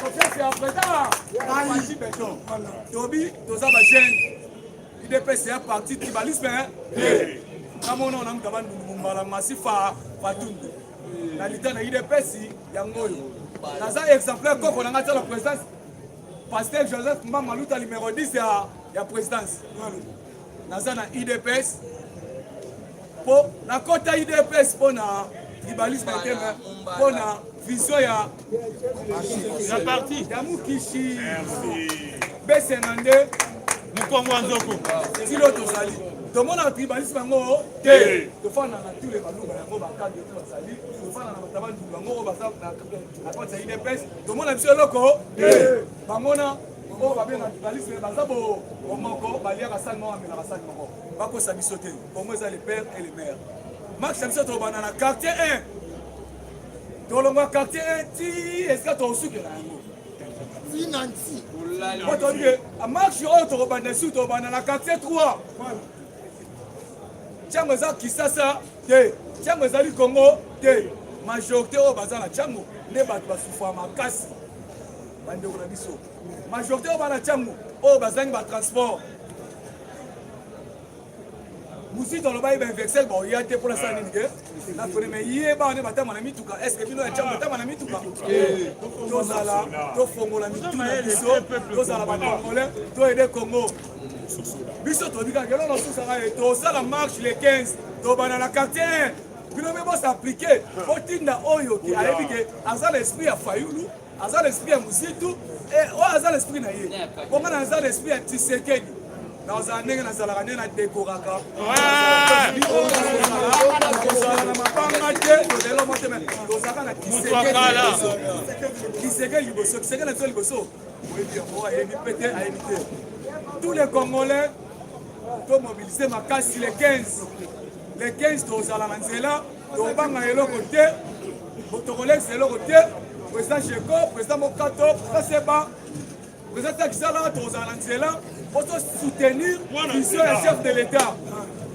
C: confiance ya président Fachi Beton tobi toza ba jeune IDPS ya parti tribalisme kama unaona mtu abandu mbala masifa fatundu na lita na IDPS yango oyo naza exemplaire koko na ngati la présidence Pasteur Joseph Mbama Luta numéro 10 ya présidence naza na IDPS po na kota IDPS po na tribalisme tema po na vision ya parti ya Mukishi Besenande Mukongo Nzoko tilo tozali tomona tribalisme yango te tofana na tous les balunga yango bakadi te bazali tofana na batabandu bango basa na kota IDPS tomona biso loko te bamona o babenga tribalisme baza bo moko baliaka sali moko amelaka sali moko bakosa biso te kongo eza le père et le mère max biso tobana na quartier 1 tolonga quartier 1 ti eska tosukela yango
E: Financi.
C: otonge a marche oyo tokobanda su tobanda na quartier 3 ntiango eza kisasa te ntiango ezali kongo te majorité oyo baza na ntiango nde bato basufa makasi bandeko na biso majorité oyo bana ntiango oyo bazangi batransport musi tolobai bainversel baoya te mpona sala nini ke na freme yeba wane batama na mituka estce bino ya ntiango batama na mituka tozala tofongola mituna biso tozala bakongolais toyede kongo biso tobikaka eloko nosusaka ye tosala marche le 15 tobana na quartier 1 bino mpe bosaplike otinda oyo ke ayebi ke aza na esprit ya fayulu aza na esprit ya musitu oyo aza na esprit na ye bonga na aza na esprit ya tisekedi nazala ndenge nazalaka nde nadekoraka tozala na mabanga te tolelo mo te me tozalaka na kisekedi liboso kisekedi na biso liboso oyebi yango ayebi mpe te ayebi te tous les Congolais doivent mobiliser ma casse les 15. Les 15 tozala na nzela tobanga eloko te botokolex eloko te président Cheko président Mokato président Seba président Takisala tozala na nzela pour soutenir vision ya chef de l'état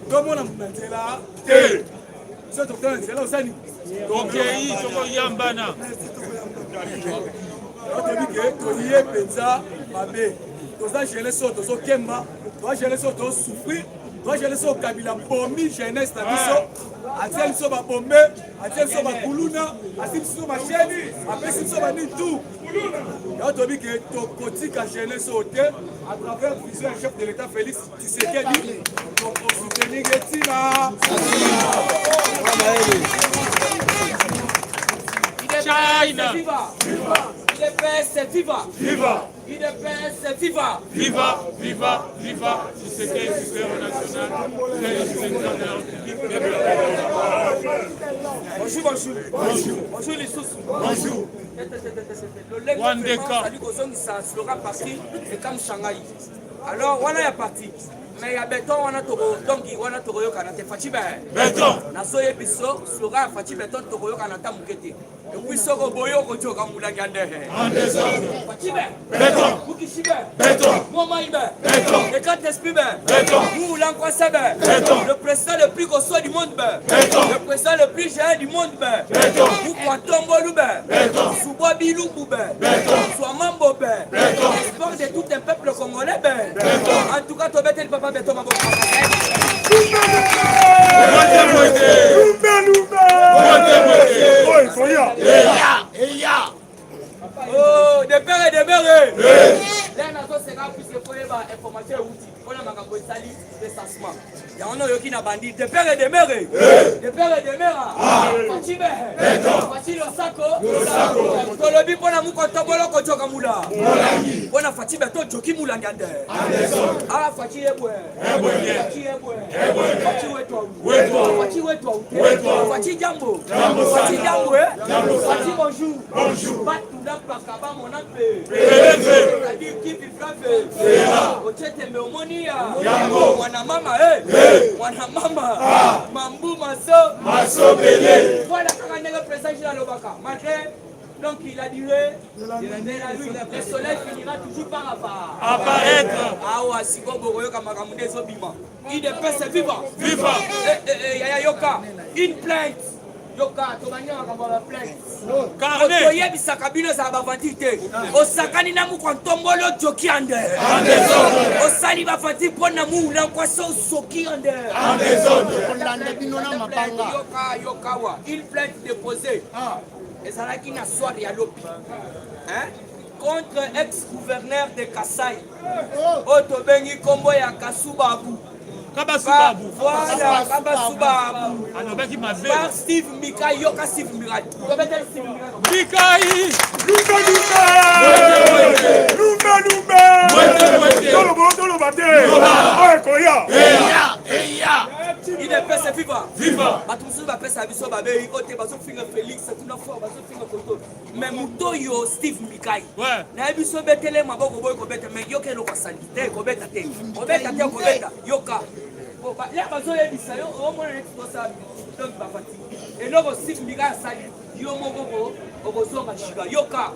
C: tomona na nzela te so tokota na nzela osani
E: Tokei tokoyambana.
C: tobike toye penza mabe toza gele so tozokemba toza gele so tozosouffrir toza gele so okabila bomi jeunesse na biso atie biso babombe atie biso bakuluna atie biso masheni apesi biso banitu yao tobi ke tokotika jeunesse oyo te à travers vision ya chef de l'état Félix Tshisekedi tokosoutenir etina
E: China.
C: IDPS viva!
E: Viva!
C: IDPS viva!
E: Viva! Viva! Viva! Tshisekedi super national.
C: Bonjour, bonjour. Bonjour. Bonjour les sous.
E: Bonjour.
C: Le Wandeka. Ça dit qu'on a slogan parti et comme Shanghai. Alors, on a parti. Mais il y a béton, on a toro, donc on a toro kanate Fachibe.
E: Béton.
C: Na soye biso, slogan Fachibe béton toro kanata mukete. Et puis soko boyo kocho kamula gande. Fachibe.
E: Béton.
C: Mukishibe.
E: Béton.
C: Momaïbe.
E: Béton.
C: Et quand t'exprimes.
E: Béton.
C: Nous l'enquassebe.
E: Béton.
C: Le président le plus costaud du monde.
E: Béton.
C: Le président le plus géant du monde.
E: Béton.
C: Vous Kwatombo Lube.
E: Béton.
C: Soubobi Lubube.
E: Béton.
C: Swamambo.
E: Béton.
C: L'espoir de tout un peuple congolais. En tout cas, Tobete le papa Béton Maboko. Oh, des pères et des mères. Là, on a sera plus que pour les informations outils. On a ma sali de sassement. Il y a un autre qui n'a bandit. Des pères et des mères. Des pères et des mères. Fatime. Fatime le sako. Tolobi pour la mouko tobolo ko joka mula. Pour la Fatime to joki mula ngande. Ah Fatime ebwe. Fatime ebwe. Fatime weto. Fatime weto. Fatime jambo. Fatime jambo. Fatime bonjour. Bonjour. Pakaba mon appel. C'est-à-dire qui vit frappe. Ochete me omonia. Mwana mama mwana mama. Mambu maso bele. Voilà quand on est le président de l'Obaka. Malgré donc il a duré. Le soleil finira toujours par apparaître. Ah ouais, si vous voyez comme Ramamude Zobima. Il est prêt, c'est vivant.
E: Viva!
C: Yaya Yoka, une plainte. yoka tobandi makambo ya plainte
E: Carnet.
C: otoyebisaka bino ezala bavanti te osakani na muku ntomboli ojoki ande osali bavanti mpo na muula nkwasi osoki ande yokawa une plainte déposée ezalaki na soir ya lobi contre ex-gouverneur de Kasai oyo tobengi nkombo ya Kasubabu.
E: Kabasubabu.
C: Voilà, Kabasubabu.
E: Alobaki mabe.
C: Par Steve Mikai, yoka Steve Mikai. Tobeteli Steve Mikai.
E: Mikai.
C: Il est pèse viva. Batusu ba pèse abiso ba be côté baso finga Félix kuna fort baso finga koto. Mais muto yo Steve Mikai.
E: Ouais.
C: Na biso betele maboko boy ko beta mais yoka lo kwasalite ko beta te. Ko beta te ko beta yoka. Bon ba ya baso yebisa yo o mo na exposa donc ba fati. Et non Steve Mikai sali yo moko okozonga chiga yoka.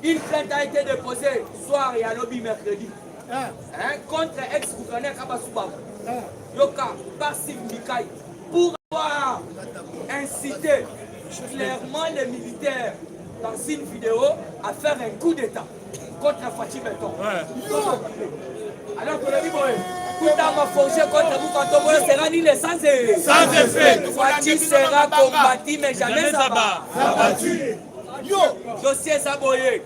C: Une plainte a été déposée soir et à lobby mercredi. Contre ex-gouverneur Kabasubabu. Yoka, par Steve Mikai, pour avoir incité clairement les militaires dans une vidéo à faire un coup d'État contre Fatih Beton. Alors que le Biboé, tout a forgé contre vous quand on sera ni les sans effet. Fatih sera combattu mais jamais abattu. Dossier Saboye.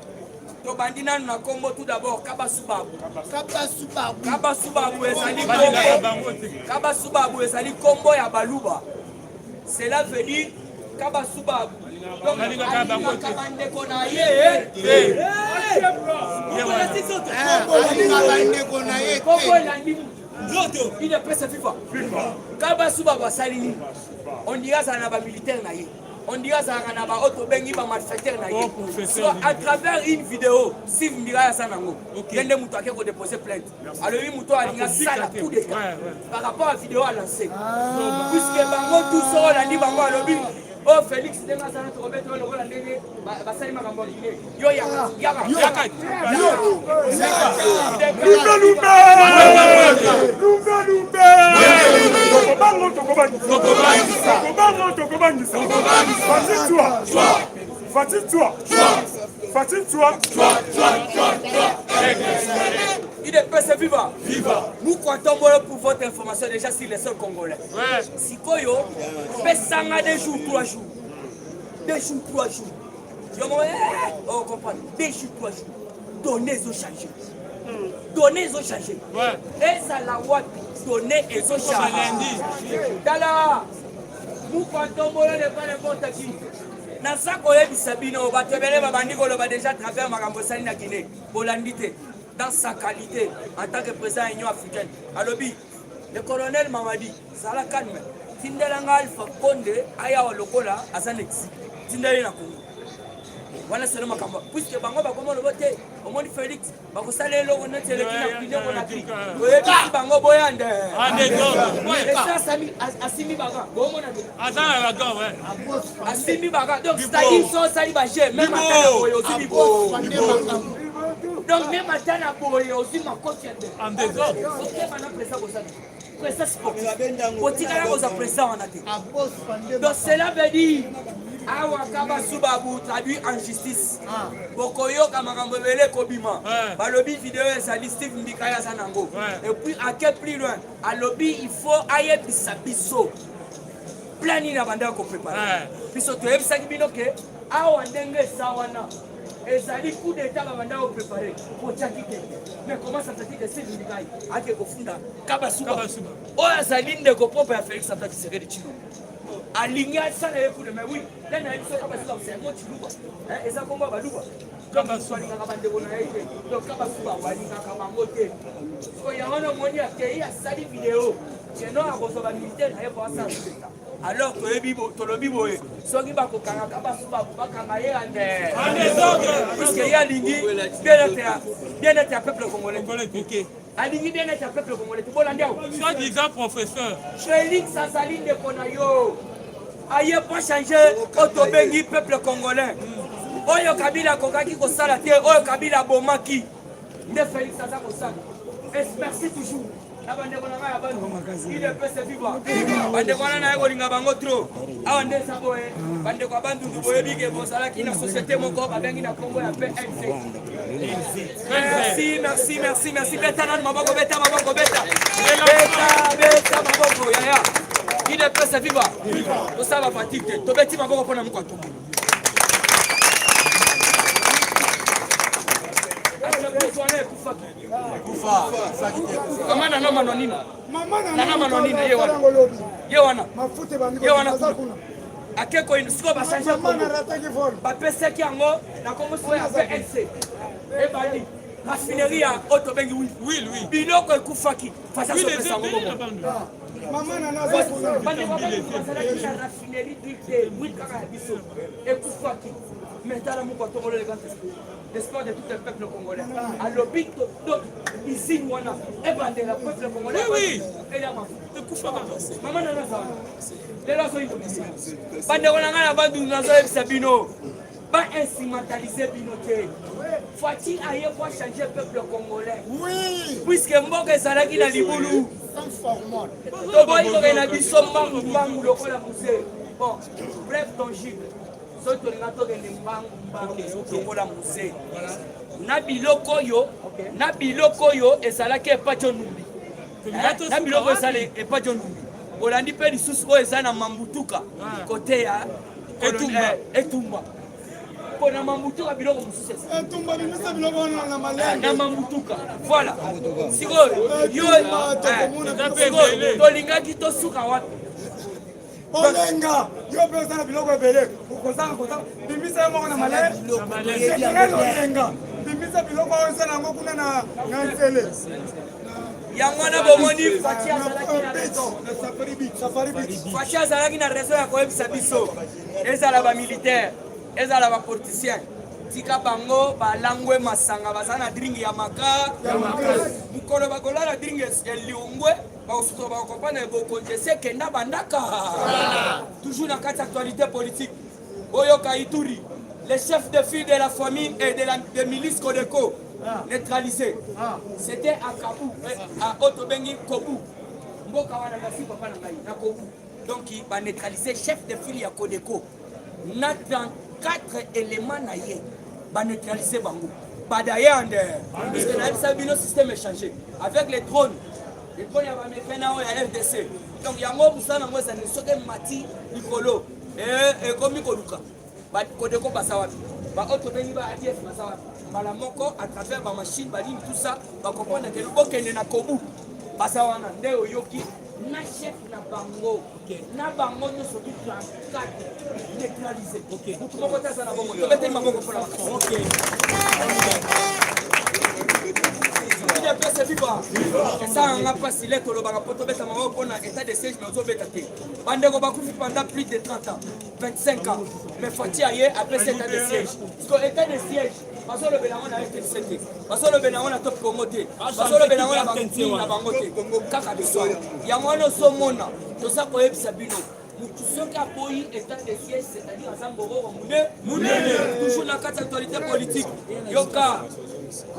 C: Tobandi nanu na kombo tout d'abord Kabasubabu ezali kombo ya baluba. Cela veut dire Kabasubabu. Donc kabandeko na ye. Il est presse FIFA. Kabasubabu asali. On dirait ça na ba militaire na ye. On dirait ça na ba otobengi ba malfaiteur na ye. Soit à travers une vidéo, si vous me direz ça nango. Yende muto akeko déposer plainte. Alors lui muto alinga sala coup d'état. Par rapport à la vidéo à lancer. Puisque bango tout ça la dit bango alobi. Oh Félix denga sana to remettre le rôle ndenge ba sali makambo liné. Yo yaka. Il est pressé viva. Nous comptons pour votre information déjà sur les seuls Congolais. Si Koyo, Pessanga 2 jours, 3 jours. 2 jours, 3 jours. Oh, comprendre. 2 jours, 3 jours. Données ont changé. Et ça la voix, données ont changé. Dala, nous comptons pour n'importe qui. Nasa koyebisa bino batebele babandi koloba déjà travers makambo sali na Guinée Bolandité dans sa qualité en tant que président de l'Union africaine alobi le colonel Mamadi sala calme tindelanga Alpha Condé aya lokola asanexi tindeli na Congo wana selo makambo puisque bango bakoma lobote omoni Félix bakosala eloko na teleki na Guinée Conakry oyebisi bango boyande asimi baga bomona
E: Azana la go, ouais.
C: asimi baga donc c'est-à-dire so sali baje même atana boye aussi bibo donc même atana boye aussi makoti ande
E: En désordre.
C: ok bana presa bosana presa sportif otikala koza presa wana te donc cela veut dire awa Kabasubabu traduit en justice bokoyoka makambo ebele kobima balobi vidéo ezali Steve Mikai aza nango et puis à quel plus loin alobi il faut ayebisa biso plan nini abandaka koprépare biso toyebisaki bino ke awa ndenge eza wana ezali coup d'état babandaka koprépare kotiaki te mais comment ça fait que Steve Mikai ake kofunda Kabasubabu oyo azali ndeko propre ya Félix Antoine Tshisekedi Tshilombo aligné ça les coups de mais oui là na biso Kabasubabu c'est un mot chiluba et ça combat baluba Kabasubabu alingaka bandeko na ye donc Kabasubabu alingaka bango te so yango moni akei asali vidéo keno akozwa militaire na ye po asala spectacle alors tolobi boye soki bakokanga Kabasubabu bakanga ye ande puisque ye alingi bien être un peuple congolais alingi bien être un peuple congolais tobolandi awo
E: Soi-disant professeur.
C: Félix azali ndeko na yo aye pas changer otobengi peuple congolais oyo Kabila akokaki kosala te oyo Kabila bomaki nde Félix aza kosala merci toujours na bandeko na ngai ya bantu idepese viva bandeko wana na ye kolinga bango tro awa nde eza boye bandeko ya bandundu boyebi ke bozalaki na société moko babengi na nkombo ya PNC. Merci. Beta nani maboko, beta maboko, beta maboko, yaya. Idepese viva tosala fatigue te tobeti maboko mpona moko atombo. Mama na mama nonina. Mama nonina ye wana. Ye wana. Akeko siko ba changer ko. Ba peseki yango na kombo so ya PNC. E bali. Raffinerie ya auto bengi oui. Biloko ekufaki. Fasa so pesa ngo. Mama na naza kuna. Bande ba raffinerie d'huile oui kaka biso. Ekufaki. Maintenant mon bateau le grand l'espoir de tout le peuple congolais. À l'obito ici wana et bande la peuple congolais. Oui. Et la maman. Maman na naza. Les là so ils. Bande wana ngana bandu nazo sabino. Pas instrumentaliser binoté. Faut-il ailleurs pour changer le peuple congolais? Oui. Puisque Mboka ezalaki na libulu. To boy ko na biso mangu lokola musée. Bon, bref tangible. Soto linga to kende mbangu lokola musée. Na biloko yo ezalaki epacho numbi. Na biloko ezale epacho numbi. Olandi pe lisusu oyo eza na mambutuka kote ya etumba. Pona mambutuka biloko mususu etumba bimisa biloko na malenge na mambutuka voilà sikoyo yo tolingaki tosuka wapi olenga yo pe osala biloko ebele okozanga bimisa yo moko na malenge olenga bimisa biloko oyo osala yango kuna na nzele yango wana bomoni Fachi azalaki na raison ya koyebisa biso ezala bamilitaire ezala bapoliticien tika bango balangwe masanga baza na dringi ya maka mukolo bakolala dringi eliongwe bakosuto bakopana ebokongese kenda bandaka toujours na kati actualité politique oyoka Ituri le chef de file de la famille et de milice Codeco neutralisé c'était à Kabou à Otobengi Kobu mboka wana ngasi papa na ngai na Kobu donc ba neutraliser chef de file ya Codeco na 4 éléments na ye ba neutraliser bango ba d'ailleurs parce que na sabino système est changé avec les drones ya ba mekena o ya FDC donc yango busana ngo ça ne soke mati likolo et komi koluka ba Codeco basawa ba auto bengi ba ADF basawa bala moko à travers ba machine ba ligne tout ça ba comprendre que bokende na Kobu basawa na nde oyoki na chef na bango na bango no soki 34 neutralisé OK tout le monde ça na bango to bete maboko pour la OK il a passé vivant ça on a passé les kolobaka poto beta maboko pour na état de siège mais ozo beta te bandeko bakufi pendant plus de 30 ans 25 ans mais Fachi aye après cet état de siège parce que état de siège parce le belango na FTCT parce le belango na top Congo te parce le belango na bango na bango te kaka biso ya mwana somona to ça ko yebisa bino mutu soki aboyi état de siège c'est-à-dire azamboro munene toujours na kati actualité politique yoka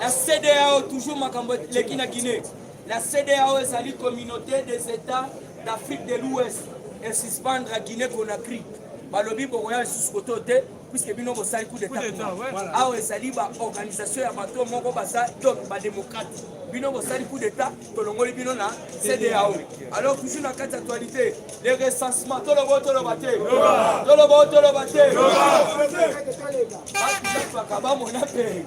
C: la CEDEAO toujours makambo leki na Guinée la CEDEAO ezali communauté des états d'Afrique de l'Ouest et suspendre à Guinée Conakry balobi bokoya lisusu koto te puisque bino bosali coup d'état awa ezali ba organisation ya bato moko baza donc ba démocrate bino bosali coup d'état tolongoli bino na CEDEAO alors toujours na kati actualité les recensements tolobo te bakaba mona pe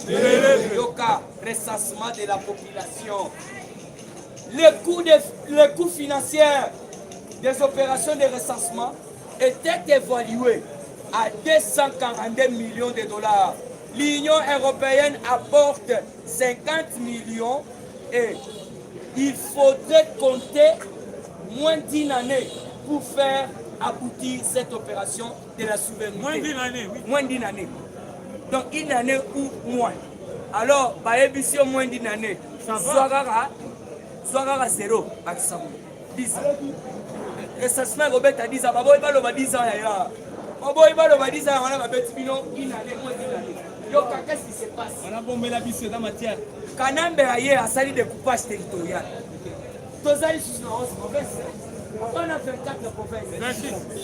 C: yoka recensement de la population les coûts financiers des opérations de recensement était évalué à 242 millions de dollars. L'Union européenne apporte 50 millions et il faudrait compter moins d'une année pour faire aboutir cette opération de la souveraineté. Moins d'une année, oui. Moins d'une année. Donc une année ou moins. Alors, par émission moins d'une année, Zouagara 0, 10 ans. Et ça se met Robert à 10 ans. Babo il va le 10 ans. Babo il va le 10 ans. On a ma bête une année, moins d'une année. Donc qu'est-ce qui se passe? On a bombé la bise dans matière. Kanambe aye a sali découpage territorial. tozali susu na 11 provinces. On a 24 provinces.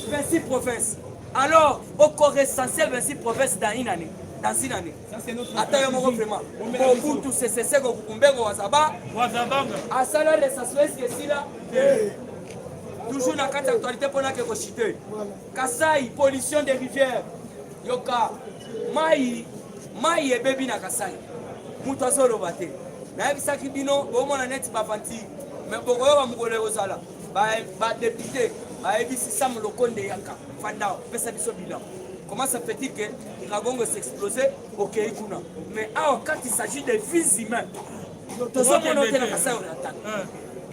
C: 26 provinces. Alors, au corps essentiel 26 provinces dans une année. Dans une année. Attends, mon vraiment. Pour tout c'est que vous pouvez Wazaba. À ça là, les s'assurer que si là. Toujours dans la carte d'actualité pour que vous citez. Kassai, pollution des rivières. Yoka, Mai et Baby na Kassai. Moutazo Robate. Na bisaki bino, au moins la net bavanti. Mais pour eux, Mugole Rosala. Bah député, bah ebisi Sam Lokonde Yaka. Fanda, pesa biso bilan. Comment ça fait-il que Iragongo s'est explosé au Keikuna? Mais quand il s'agit de vies humaines, tout ça, on a été dans Kassai Oriental.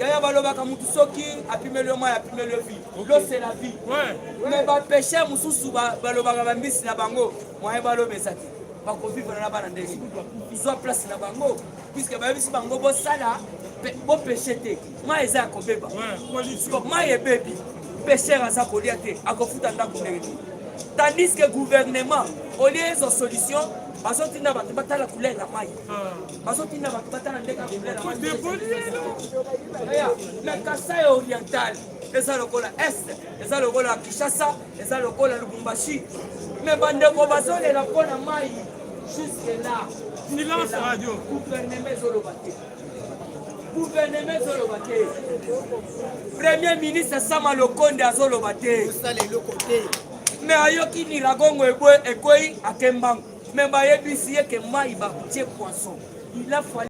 C: Yaya balobaka mutu soki apime le mois apime le vie. L'eau c'est la vie. Mais ba péché mususu balobaka bambisi na bango. Moyen balobe sati. Ba ko vivre na bana ndenge. Soit place na bango puisque ba bisi bango bo sala bo péché te. Ma eza ko beba. Parce ma ye bebi. Péché raza ko lia te. Akofuta ndako ndenge. Tandis que le gouvernement, au lieu de solution, parce que tu n'as pas la couleur de la maille. Parce que tu n'as pas la couleur de la maille. Mais Kassai oriental, les gens le collent à Est, les gens le collent à Kinshasa, les gens le collent à Lubumbashi. Mais Bandeko Bazo, les la collent à maille. Jusque là.
E: Silence radio.
C: Gouvernement Zolobate. Gouvernement Zolobate. Premier ministre Sama Lokonde à Zolobate. Mais ayoki ni Iragongo ekoi akembango. Mais ba yebisi ke mai ba tie poisson. Il a fallu